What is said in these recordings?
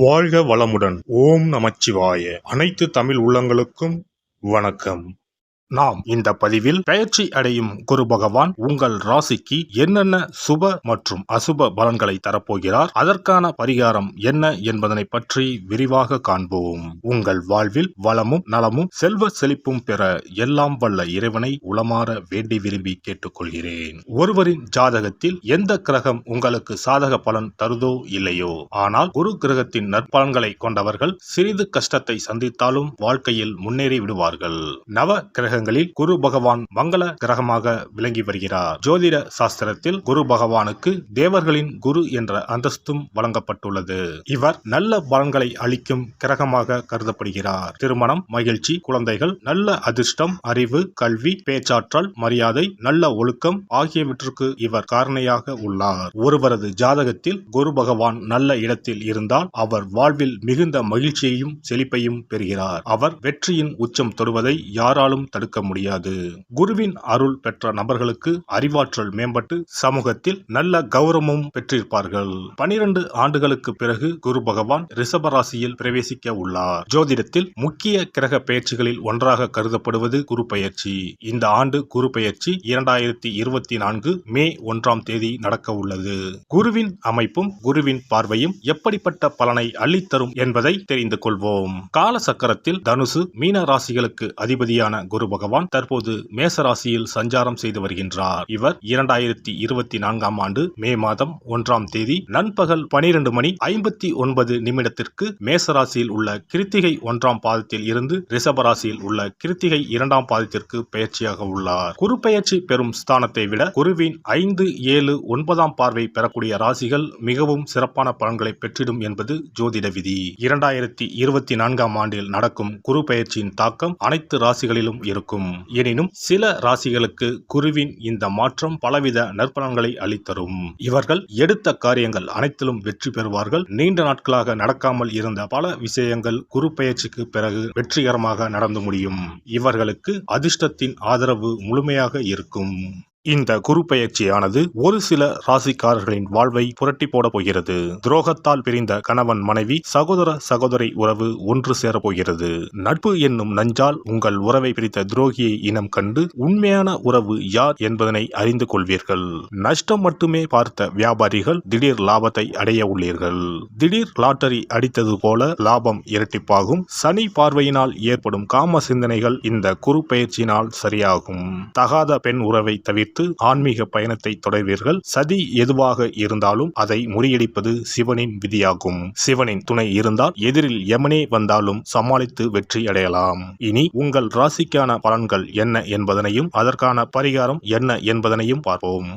வாழ்க வளமுடன். ஓம் நமச்சிவாய. அனைத்து தமிழ் உள்ளங்களுக்கும் வணக்கம். நாம் இந்த பதிவில் பெயர்ச்சி அடையும் குரு பகவான் உங்கள் ராசிக்கு என்னென்ன சுப மற்றும் அசுப பலன்களை தரப்போகிறார், அதற்கான பரிகாரம் என்ன என்பதனை பற்றி விரிவாக காண்போம். உங்கள் வாழ்வில் வளமும் நலமும் செல்வ செழிப்பும் பெற எல்லாம் வல்ல இறைவனை உளமாற வேண்டி விரும்பி கேட்டுக்கொள்கிறேன். ஒருவரின் ஜாதகத்தில் எந்த கிரகம் உங்களுக்கு சாதக பலன் தருதோ இல்லையோ, ஆனால் குரு கிரகத்தின் நற்பலன்களை கொண்டவர்கள் சிறிது கஷ்டத்தை சந்தித்தாலும் வாழ்க்கையில் முன்னேறி விடுவார்கள். நவ கிரகங்களில் குரு பகவான் மங்கள கிரகமாக விளங்கி வருகிறார். ஜோதிட சாஸ்திரத்தில் குரு பகவானுக்கு தேவர்களின் குரு என்ற அந்தஸ்தும் வழங்கப்பட்டுள்ளது. இவர் நல்ல பலன்களை அளிக்கும் கிரகமாக கருதப்படுகிறார். திருமணம், மகிழ்ச்சி, குழந்தைகள், நல்ல அதிர்ஷ்டம், அறிவு, கல்வி, பேச்சாற்றல், மரியாதை, நல்ல ஒழுக்கம் ஆகியவற்றுக்கு இவர் காரணியாக உள்ளார். ஒருவரது ஜாதகத்தில் குரு பகவான் நல்ல இடத்தில் இருந்தால் அவர் வாழ்வில் மிகுந்த மகிழ்ச்சியையும் செழிப்பையும் பெறுகிறார். அவர் வெற்றியின் உச்சம் தொடுவதை யாராலும் தடுக்க முடியாது. குருவின் அருள் பெற்ற நபர்களுக்கு அறிவாற்றல் மேம்பட்டு சமூகத்தில் நல்ல கௌரவமும் பெற்றிருப்பார்கள். 12 ஆண்டுகளுக்கு பிறகு குரு பகவான் ரிஷப ராசியில் பிரவேசிக்க உள்ளார். ஜோதிடத்தில் முக்கிய கிரக பெயர்ச்சிகளில் ஒன்றாக கருதப்படுவது குரு பெயர்ச்சி. இந்த ஆண்டு குரு பெயர்ச்சி 2024 மே 1ஆம் தேதி நடக்க உள்ளது. குருவின் அமைப்பும் குருவின் பார்வையும் எப்படிப்பட்ட பலனை அள்ளித்தரும் என்பதை தெரிந்து கொள்வோம். கால சக்கரத்தில் தனுசு, மீன ராசிகளுக்கு அதிபதியான குரு பகவான் தற்போது மேச ராசியில் சஞ்சாரம் செய்து வருகின்றார். இவர் 2024ஆம் ஆண்டு மே மாதம் 1ஆம் தேதி நண்பகல் 12:59 மேச ராசியில் உள்ள கிருத்திகை 1ஆம் பாதத்தில் இருந்து ரிஷப ராசியில் உள்ள கிருத்திகை 2ஆம் பாதத்திற்கு பெயர்ச்சியாக உள்ளார். குரு பெயர்ச்சி பெறும் ஸ்தானத்தை விட குருவின் 5, 7, 9ஆம் பார்வை பெறக்கூடிய ராசிகள் மிகவும் சிறப்பான பலன்களை பெற்றிடும் என்பது ஜோதிட விதி. 2024ஆம் ஆண்டில் நடக்கும் குரு பெயர்ச்சியின் தாக்கம் அனைத்து ராசிகளிலும் இருக்கும். எனினும் சில ராசிகளுக்கு குருவின் இந்த மாற்றம் பலவித நற்பலன்களை அளித்தரும். இவர்கள் எடுத்த காரியங்கள் அனைத்திலும் வெற்றி பெறுவார்கள். நீண்ட நாட்களாக நடக்காமல் இருந்த பல விஷயங்கள் குரு பெயர்ச்சிக்கு பிறகு வெற்றிகரமாக நடந்து முடியும். இவர்களுக்கு அதிர்ஷ்டத்தின் ஆதரவு முழுமையாக இருக்கும். இந்த குரு பெயர்ச்சியானது ஒரு சில ராசிக்காரர்களின் வாழ்வை புரட்டி போட போகிறது. துரோகத்தால் பிரிந்த கணவன் மனைவி, சகோதர சகோதரி உறவு ஒன்று சேர போகிறது. நட்பு என்னும் நஞ்சால் உங்கள் உறவை பிரித்த துரோகியை இனம் கண்டு உண்மையான உறவு யார் என்பதனை அறிந்து கொள்வீர்கள். நஷ்டம் மட்டுமே பார்த்த வியாபாரிகள் திடீர் லாபத்தை அடைய உள்ளீர்கள். திடீர் லாட்டரி அடித்தது போல லாபம் இரட்டிப்பாகும். சனி பார்வையினால் ஏற்படும் காம சிந்தனைகள் இந்த குரு பெயர்ச்சியினால் சரியாகும். தகாத பெண் உறவை தவிர்த்து ஆன்மீக பயணத்தை தொடர்வீர்கள். சதி எதுவாக இருந்தாலும் அதை முறியடிப்பது சிவனின் விதியாகும். சிவனின் துணை இருந்தால் எதிரில் யமனே வந்தாலும் சமாளித்து வெற்றி அடையலாம். இனி உங்கள் ராசிக்கான பலன்கள் என்ன என்பதனையும் அதற்கான பரிகாரம் என்ன என்பதனையும் பார்ப்போம்.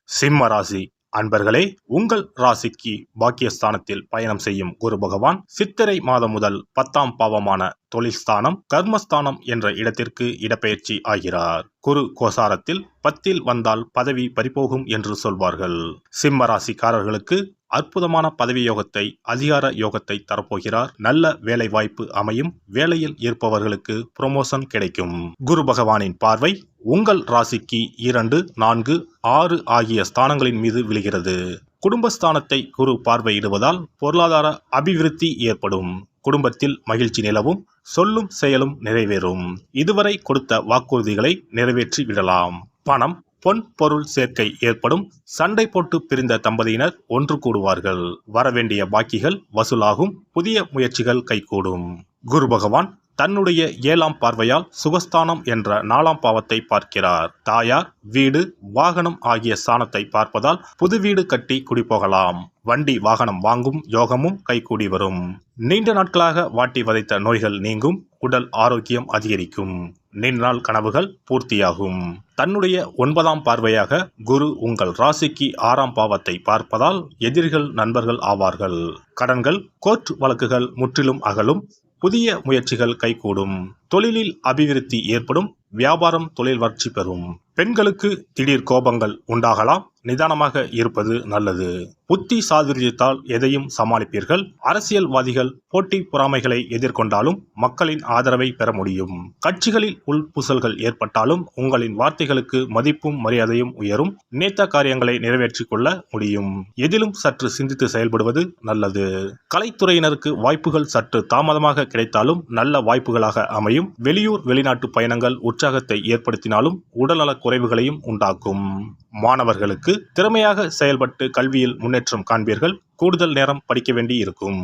சிம்ம ராசி அன்பர்களே, உங்கள் ராசிக்கு பாக்கியஸ்தானத்தில் பயணம் செய்யும் குரு பகவான் சித்திரை மாதம் முதல் 10ஆம் பாவமான தொழில்ஸ்தானம், கர்மஸ்தானம் என்ற இடத்திற்கு இடப்பெயர்ச்சி ஆகிறார். குரு கோசாரத்தில் 10இல் வந்தால் பதவி பறிபோகும் என்று சொல்வார்கள். சிம்ம ராசிக்காரர்களுக்கு அற்புதமான பதவி யோகத்தை, அதிகார யோகத்தை தரப்போகிறார். நல்ல வேலை வாய்ப்பு அமையும். வேலையில் இருப்பவர்களுக்கு ப்ரமோஷன் கிடைக்கும். குரு பகவானின் பார்வை உங்கள் ராசிக்கு 2, 4, 6 ஆகிய ஸ்தானங்களின் மீது விழுகிறது. குடும்பஸ்தானத்தை குரு பார்வையிடுவதால் பொருளாதார அபிவிருத்தி ஏற்படும். குடும்பத்தில் மகிழ்ச்சி நிலவும். சொல்லும் செயலும் நிறைவேறும். இதுவரை கொடுத்த வாக்குறுதிகளை நிறைவேற்றி விடலாம். பணம், பொன் பொருள் சேர்க்கை ஏற்படும். சண்டை போட்டு பிரிந்த தம்பதியினர் ஒன்று கூடுவார்கள். வரவேண்டிய பாக்கிகள் வசூலாகும். புதிய முயற்சிகள் கைகூடும். குரு பகவான் தன்னுடைய 7ஆம் பார்வையால் சுகஸ்தானம் என்ற 4ஆம் பாவத்தை பார்க்கிறார். தாயார், வீடு, வாகனம் ஆகிய ஸ்தானத்தை பார்ப்பதால் புது வீடு கட்டி குடிபோகலாம். வண்டி வாகனம் வாங்கும் யோகமும் கைகூடி வரும். நீண்ட நாட்களாக வாட்டி வதைத்த நோய்கள் நீங்கும். உடல் ஆரோக்கியம் அதிகரிக்கும். நீண்ட நாள் கனவுகள் பூர்த்தியாகும். தன்னுடைய 9ஆம் பார்வையாக குரு உங்கள் ராசிக்கு 6ஆம் பாவத்தை பார்ப்பதால் எதிரிகள் நண்பர்கள் ஆவார்கள். கடன்கள், கோர்ட் வழக்குகள் முற்றிலும் அகலும். புதிய முயற்சிகள் கைகூடும். தொழிலில் அபிவிருத்தி ஏற்படும். வியாபாரம் தொழில் வளர்ச்சி பெறும். பெண்களுக்கு திடீர் கோபங்கள் உண்டாகலாம். நிதானமாக இருப்பது நல்லது. புத்தி சாதுரியத்தால் எதையும் சமாளிப்பீர்கள். அரசியல்வாதிகள் போட்டி பொறாமைகளை எதிர்கொண்டாலும் மக்களின் ஆதரவை பெற முடியும். கட்சிகளில் உள்பூசல்கள் ஏற்பட்டாலும் உங்களின் வார்த்தைகளுக்கு மதிப்பும் மரியாதையும் உயரும். நினைத்த காரியங்களை நிறைவேற்றிக் கொள்ள முடியும். எதிலும் சற்று சிந்தித்து செயல்படுவது நல்லது. கலைத்துறையினருக்கு வாய்ப்புகள் சற்று தாமதமாக கிடைத்தாலும் நல்ல வாய்ப்புகளாக அமையும். வெளியூர் வெளிநாட்டு பயணங்கள் உற்சாகத்தை ஏற்படுத்தினாலும் உடல்நலக் குறைவுகளையும் உண்டாக்கும். மாணவர்களுக்கு திறமையாக செயல்பட்டு கல்வியில் முன்னேற்றம் காண்பீர்கள். கூடுதல் நேரம் படிக்க வேண்டி இருக்கும்.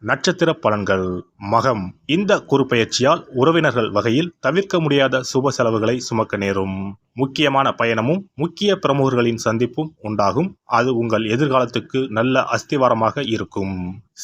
நட்சத்திர பலன்கள். மகம். இந்த குறுப்பெயர்ச்சியால் உறவினர்கள் வகையில் தவிர்க்க முடியாத சுப செலவுகளை சுமக்க நேரும். முக்கியமான பயணமும் முக்கிய பிரமுகர்களின் சந்திப்பும் உண்டாகும். அது உங்கள் எதிர்காலத்துக்கு நல்ல அஸ்திவாரமாக இருக்கும்.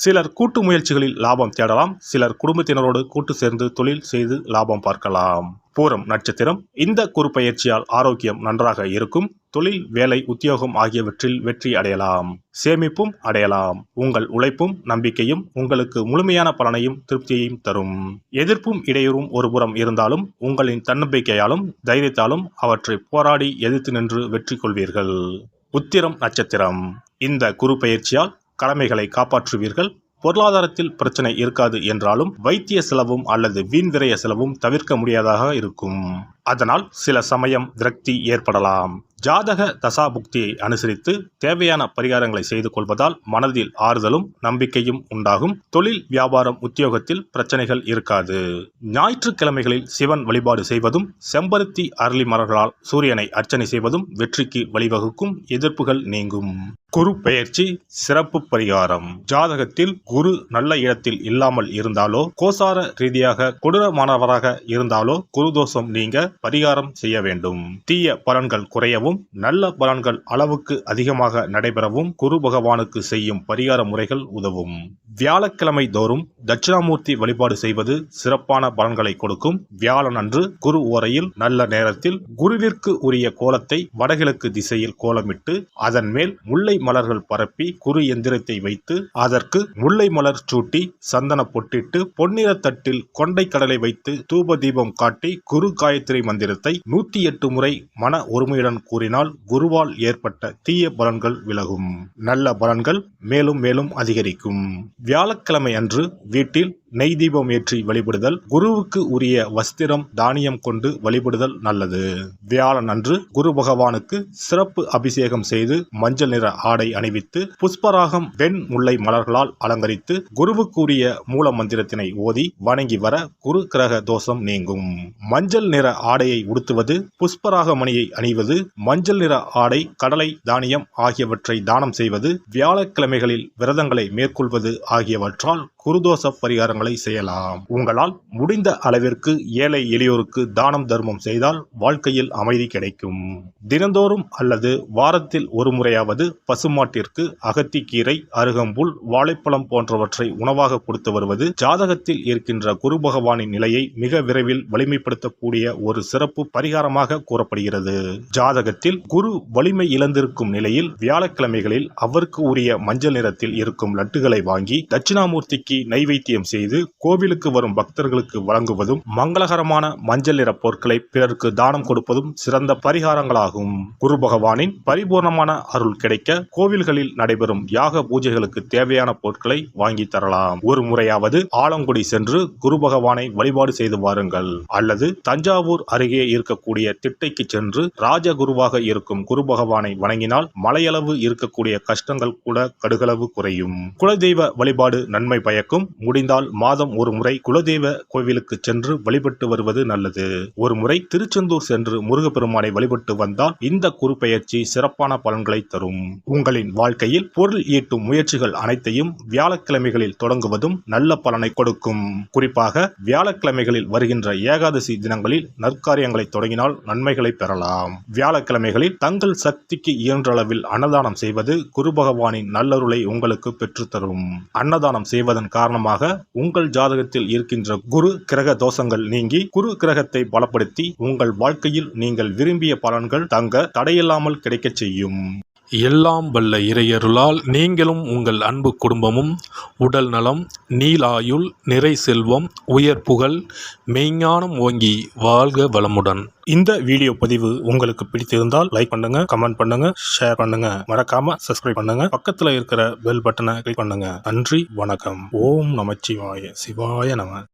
சிலர் கூட்டு முயற்சிகளில் லாபம் தேடலாம். சிலர் குடும்பத்தினரோடு கூட்டு சேர்ந்து தொழில் செய்து லாபம் பார்க்கலாம். பூரம் நட்சத்திரம். இந்த குறுப்பெயர்ச்சியால் ஆரோக்கியம் நன்றாக இருக்கும். தொழில், வேலை, உத்தியோகம் ஆகியவற்றில் வெற்றி அடையலாம். சேமிப்பும் அடையலாம். உங்கள் உழைப்பும் நம்பிக்கையும் உங்களுக்கு முழுமையான பலனையும் திருப்தியையும் தரும். எதிர்ப்பும் இடையூறும் ஒருபுறம் இருந்தாலும் உங்களின் தன்னம்பிக்கையாலும் தைரியத்தாலும் அவற்றை போராடி எதிர்த்து நின்று வெற்றி கொள்வீர்கள். உத்திரம் நட்சத்திரம். இந்த குறுப்பெயர்ச்சியால் கடமைகளை காப்பாற்றுவீர்கள். பொருளாதாரத்தில் பிரச்சனை இருக்காது என்றாலும் வைத்திய செலவும் அல்லது வீண் விரய செலவும் தவிர்க்க முடியாததாக இருக்கும். அதனால் சில சமயம் விரக்தி ஏற்படலாம். ஜாதக தசாபுக்தியை அனுசரித்து தேவையான பரிகாரங்களை செய்து கொள்வதால் மனதில் ஆறுதலும் நம்பிக்கையும் உண்டாகும். தொழில், வியாபாரம், உத்தியோகத்தில் பிரச்சனைகள் இருக்காது. ஞாயிற்றுக்கிழமைகளில் சிவன் வழிபாடு செய்வதும் செம்பருத்தி அரளி மலர்களால் சூரியனை அர்ச்சனை செய்வதும் வெற்றிக்கு வழிவகுக்கும். எதிர்ப்புகள் நீங்கும். குரு பெயர்ச்சி சிறப்பு பரிகாரம். ஜாதகத்தில் குரு நல்ல இடத்தில் இல்லாமல் இருந்தாலோ கோசார ரீதியாக கொடூரமானவராக இருந்தாலோ குருதோஷம் நீங்க பரிகாரம் செய்ய வேண்டும். தீய பலன்கள் குறையவும் நல்ல பலன்கள் அளவுக்கு அதிகமாக நடைபெறவும் குரு பகவானுக்கு செய்யும் பரிகார முறைகள் உதவும். வியாழக்கிழமை தோறும் தட்சிணாமூர்த்தி வழிபாடு செய்வது சிறப்பான பலன்களை கொடுக்கும். வியாழன் அன்று குரு ஓரையில் நல்ல நேரத்தில் குருவிற்கு உரிய கோலத்தை வடகிழக்கு திசையில் கோலமிட்டு அதன் மேல் முல்லை மலர்கள் பரப்பி குரு எந்திரத்தை வைத்து அதற்கு முல்லை மலர் சூட்டி சந்தன பொட்டிட்டு பொன்னிற தட்டில் கொண்டை கடலை வைத்து தூப தீபம் காட்டி குரு காயத்ரி மந்திரத்தை 108 முறை மன ஒருமையுடன் கூறினால் குருவால் ஏற்பட்ட தீய பலன்கள் விலகும். நல்ல பலன்கள் மேலும் மேலும் அதிகரிக்கும். வியாழக்கிழமை அன்று வீட்டில் நெய் தீபம் ஏற்றி வழிபடுதல். குருவுக்கு உரிய வஸ்திரம் தானியம் கொண்டு வழிபடுதல் நல்லது. வியாழன் அன்று குரு பகவானுக்கு சிறப்பு அபிஷேகம் செய்து மஞ்சள் நிற ஆடை அணிவித்து புஷ்பராகம் வெண் முல்லை மலர்களால் அலங்கரித்து குருவுக்குரிய மூல மந்திரத்தினை ஓதி வணங்கி வர குரு கிரக தோஷம் நீங்கும். மஞ்சள் நிற ஆடையை உடுத்துவது, புஷ்பராக மணியை அணிவது, மஞ்சள் நிற ஆடை, கடலை, தானியம் ஆகியவற்றை தானம் செய்வது, வியாழக்கிழமைகளில் விரதங்களை மேற்கொள்வது ஆகியவற்றால் குருதோஷ பரிகாரங்களை செய்யலாம். உங்களால் முடிந்த அளவிற்கு ஏழை எளியோருக்கு தானம் தர்மம் செய்தால் வாழ்க்கையில் அமைதி கிடைக்கும். தினந்தோறும் அல்லது வாரத்தில் ஒரு முறையாவது பசுமாட்டிற்கு அகத்திக்கீரை, அருகம்புல், வாழைப்பழம் போன்றவற்றை உணவாக கொடுத்து வருவது ஜாதகத்தில் இருக்கின்ற குரு பகவானின் நிலையை மிக விரைவில் வலிமைப்படுத்தக்கூடிய ஒரு சிறப்பு பரிகாரமாக கூறப்படுகிறது. ஜாதகத்தில் குரு வலிமை இழந்திருக்கும் நிலையில் வியாழக்கிழமைகளில் அவருக்கு உரிய மஞ்சள் நிறத்தில் இருக்கும் லட்டுகளை வாங்கி தட்சிணாமூர்த்திக்கு நைவேத்தியம் செய்து கோவிலுக்கு வரும் பக்தர்களுக்கு வழங்குவதும் மங்களகரமான மஞ்சள் நிற பொருட்களை பிறருக்கு தானம் கொடுப்பதும் சிறந்த பரிகாரங்களாகும். குரு பகவானின் பரிபூர்ணமான அருள் கிடைக்க கோவில்களில் நடைபெறும் யாக பூஜைகளுக்கு தேவையான பொருட்களை வாங்கி தரலாம். ஒரு முறையாவது ஆலங்குடி சென்று குரு பகவானை வழிபாடு செய்து வாருங்கள். அல்லது தஞ்சாவூர் அருகே இருக்கக்கூடிய திட்டைக்கு சென்று ராஜகுருவாக இருக்கும் குரு பகவானை வணங்கினால் மலையளவு இருக்கக்கூடிய கஷ்டங்கள் கூட கடுகளவு குறையும். குலதெய்வ வழிபாடு நன்மை பயக்கும். முடிந்தால் மாதம் ஒரு முறை குலதெய்வ கோவிலுக்கு சென்று வழிபட்டு வருவது நல்லது. ஒரு முறை திருச்செந்தூர் சென்று முருகப்பெருமானை வழிபட்டு வந்தால் இந்த குறுப்பெயர்ச்சி சிறப்பான பலன்களை தரும். உங்களின் வாழ்க்கையில் பொருள் ஈட்டும் முயற்சிகள் அனைத்தையும் வியாழக்கிழமைகளில் தொடங்குவதும் நல்ல பலனை கொடுக்கும். குறிப்பாக வியாழக்கிழமைகளில் வருகின்ற ஏகாதசி தினங்களில் நற்காரியங்களை தொடங்கினால் நன்மைகளை பெறலாம். வியாழக்கிழமைகளில் தங்கள் சக்திக்கு இயன்ற அளவில் அன்னதானம் செய்வது குரு பகவானின் நல்லருளை உங்களுக்கு பெற்றுத்தரும். அன்னதானம் செய்வதன் காரணமாக உங்கள் ஜாதகத்தில் இருக்கின்ற குரு கிரக தோஷங்கள் நீங்கி குரு கிரகத்தை பலப்படுத்தி உங்கள் வாழ்க்கையில் நீங்கள் விரும்பிய பலன்கள் தங்க தடையில்லாமல் கிடைக்கச் செய்யும். எல்லாம் வல்ல இறையருளால் நீங்களும் உங்கள் அன்பு குடும்பமும் உடல் நலம், நீளாயுள், நிறை செல்வம், உயர் புகழ், மெய்ஞானம் ஓங்கி வாழ்க வளமுடன். இந்த வீடியோ பதிவு உங்களுக்கு பிடித்திருந்தால் லைக் பண்ணுங்க, கமெண்ட் பண்ணுங்க, ஷேர் பண்ணுங்க, மறக்காம சப்ஸ்கிரைப் பண்ணுங்க, பக்கத்துல இருக்கிற பெல் பட்டனை கிளிக் பண்ணுங்க. நன்றி, வணக்கம். ஓம் நமச்சிவாய, சிவாய நம.